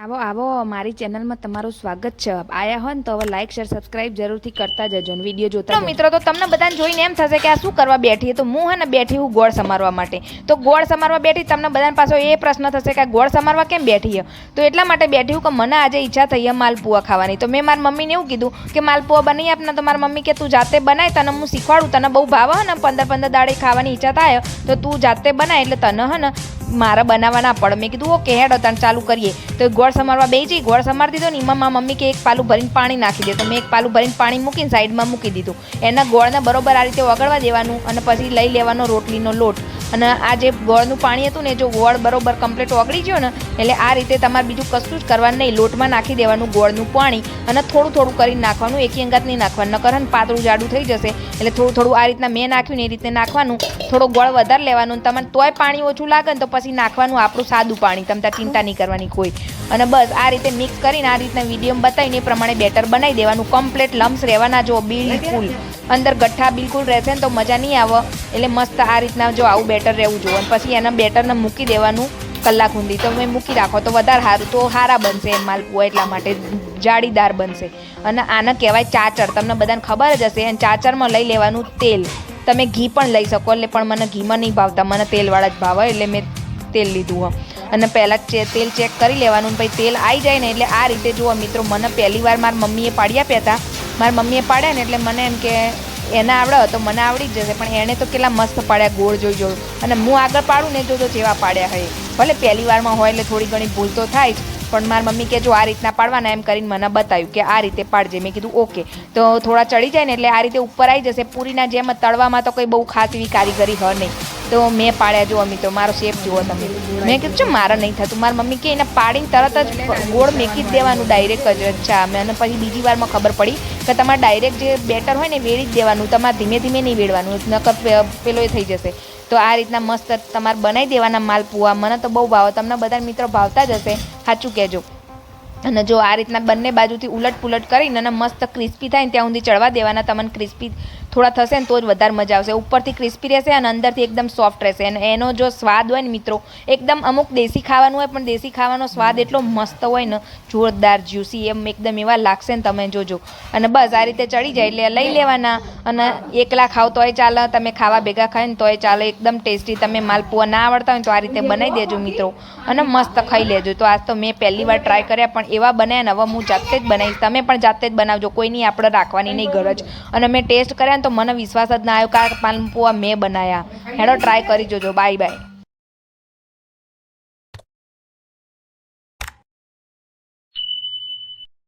આવો આવો મારી ચેનલમાં તમારું સ્વાગત છે. આયા હોય ને તો હવે લાઈક શેર સબસ્ક્રાઇબ જરૂરથી કરતા જજો અને વિડીયો જોતા જજો. મિત્રો તો તમને બધાને જોઈને એમ થશે કે આ શું કરવા બેઠી તો હું હે ને બેઠી હું ગોળ સમારવા માટે. તો ગોળ સમારવા બેઠી તમને બધાને પાછો એ પ્રશ્ન થશે કે આ ગોળ સમારવા કેમ બેઠી છે. તો એટલા માટે બેઠી હું કે મને આજે ઈચ્છા થઈ માલપુઆ ખાવાની. તો મેં મારી મમ્મીને એવું કીધું કે માલપુઆ બનાવી આપને. તો મારી મમ્મી કે તું જાતે બનાય, તને હું શીખવાડું, તને બહુ ભાવે ને 15 દાડે ખાવાની ઈચ્છા થાય તો તું જાતે બનાય એટલે તને હે ને મારે બનાવવા ના પડે. મેં કીધું ઓકે હેડો તને ચાલુ કરીએ. તો ગોળ સમારવા બે જઈ ગોળ સમારી દીધો ને એમાં મારા મમ્મી કે એક પાલું ભરીને પાણી નાખી દે. તો મેં એક પાલું ભરીને પાણી મૂકીને સાઈડમાં મૂકી દીધું. એના ગોળને બરોબર આ રીતે ઓગળવા દેવાનું અને પછી લઈ લેવાનો રોટલીનો લોટ. અને આ જે ગોળનું પાણી હતું ને જો ગોળ બરોબર કમ્પ્લીટ ઓગળી ગયો ને એટલે આ રીતે તમારે બીજું કશું જ કરવાનું નહીં. લોટમાં નાખી દેવાનું ગોળનું પાણી અને થોડું થોડું કરીને નાખવાનું. એક અંગાત નહીં નાખવાનું, નકર ને પાતળું જાડું થઈ જશે. એટલે થોડું થોડું આ રીતના મેં નાખ્યું ને એ રીતે નાખવાનું. થોડો ગોળ વધારે લેવાનું. તમને તોય પાણી ઓછું લાગે ને તો પછી નાખવાનું આપણું સાદું પાણી. તમે ત્યાં ચિંતા નહીં કરવાની કોઈ. અને બસ આ રીતે મિક્સ કરીને આ રીતના વિડીયોમાં બતાવીને એ પ્રમાણે બેટર બનાવી દેવાનું. કમ્પ્લીટ લમ્સ રહેવાના જો બિલકુલ અંદર ગઠ્ઠા બિલકુલ રહેશે ને તો મજા નહીં આવે. એટલે મસ્ત આ રીતના જો આવું બેટર રહેવું જોઈએ. અને પછી એના બેટરને મૂકી દેવાનું કલાક સુધી. તો મેં મૂકી રાખો તો વધારે સારું, તો સારા બનશે એમ માલપુઆ. એટલા માટે જાળીદાર બનશે. અને આને કહેવાય ચાચર. તમને બધાને ખબર જ હશે. અને ચાચરમાં લઈ લેવાનું તેલ. તમે ઘી પણ લઈ શકો એટલે પણ મને ઘીમાં નહીં ભાવતા, મને તેલવાળા જ ભાવે એટલે મેં તેલ લીધું. અને પહેલાં તેલ ચેક કરી લેવાનું. પછી તેલ આવી જાય ને એટલે આ રીતે જુઓ મિત્રો, મને પહેલી વાર મારી મમ્મીએ પાડી આપ્યા હતા. મારી મમ્મીએ પાડ્યા ને એટલે મને એમ કે એને આવડે તો મને આવડી જ જશે. પણ એણે તો કેટલા મસ્ત પાડ્યા ગોળ જોઈ જોયું. અને હું આગળ પાડું ને જો જેવા પાડ્યા હોય. ભલે પહેલી વારમાં હોય એટલે થોડી ઘણી ભૂલ તો થાય જ. પણ મારી મમ્મી કે જો આ રીતના પાડવાના એમ કરીને મને બતાવ્યું કે આ રીતે પાડજે. મેં કીધું ઓકે. તો થોડા ચડી જાય ને એટલે આ રીતે ઉપર આવી જશે. પૂરીના જેમ તળવામાં તો કંઈ બહુ ખાસ એવી કારીગરી હોય નહીં. તો મેં પાડ્યા જુઓ મિત્રો, મારો શેપ જુઓ તમે. મેં કીધું છે મારે નહીં થતું. મારી મમ્મી કે એને પાડીને તરત જ ગોળ મેકી જ દેવાનું ડાયરેક્ટ જ. અચ્છા. અને પછી બીજી વારમાં ખબર પડી કે તમારે ડાયરેક્ટ જે બેટર હોય ને વેળી જ દેવાનું. તમારે ધીમે ધીમે નહીં વેળવાનું, નકર પેલો એ થઈ જશે. તો આ રીતના મસ્ત તમારે બનાવી દેવાના માલપુઆ. મને તો બહુ ભાવે. તમને બધા મિત્રો ભાવતા જ હશે, સાચું કહેજો. અને જો આ રીતના બંને બાજુથી ઉલટ પુલટ કરીને અને મસ્ત ક્રિસ્પી થાય ને ત્યાં સુધી ચડવા દેવાના. તમને ક્રિસ્પી થોડા થશે ને તો જ વધારે મજા આવશે. ઉપરથી ક્રિસ્પી રહેશે અને અંદરથી એકદમ સોફ્ટ રહેશે. અને એનો જો સ્વાદ હોય ને મિત્રો, એકદમ અમુક દેશી ખાવાનું હોય પણ દેશી ખાવાનો સ્વાદ એટલો મસ્ત હોય ને, જોરદાર જ્યુસી એમ એકદમ એવા લાગશે ને તમે જોજો. અને બસ આ રીતે ચડી જાય એટલે લઈ લેવાના. અને એકલા ખાવ તોય ચાલે, તમે ખાવા ભેગા ખાય ને તોય ચાલે. એકદમ ટેસ્ટી. તમે માલપુઆ ના આવડતા હોય તો આ રીતે બનાવી દેજો મિત્રો અને મસ્ત ખાઈ લેજો. તો આજ તો મેં પહેલી વાર ટ્રાય કર્યા પણ એવા બનાવ્યા ને હવે હું જાતે જ બનાવીશ. તમે પણ જાતે જ બનાવજો, કોઈની આપણે રાખવાની નહીં ગરજ. અને મેં ટેસ્ટ કર્યા ને તો મને વિશ્વાસ જ ના આવ્યો કે આ માલપુઆ મેં બનાવ્યા. હેડો ટ્રાય કરી જોજો. Bye bye.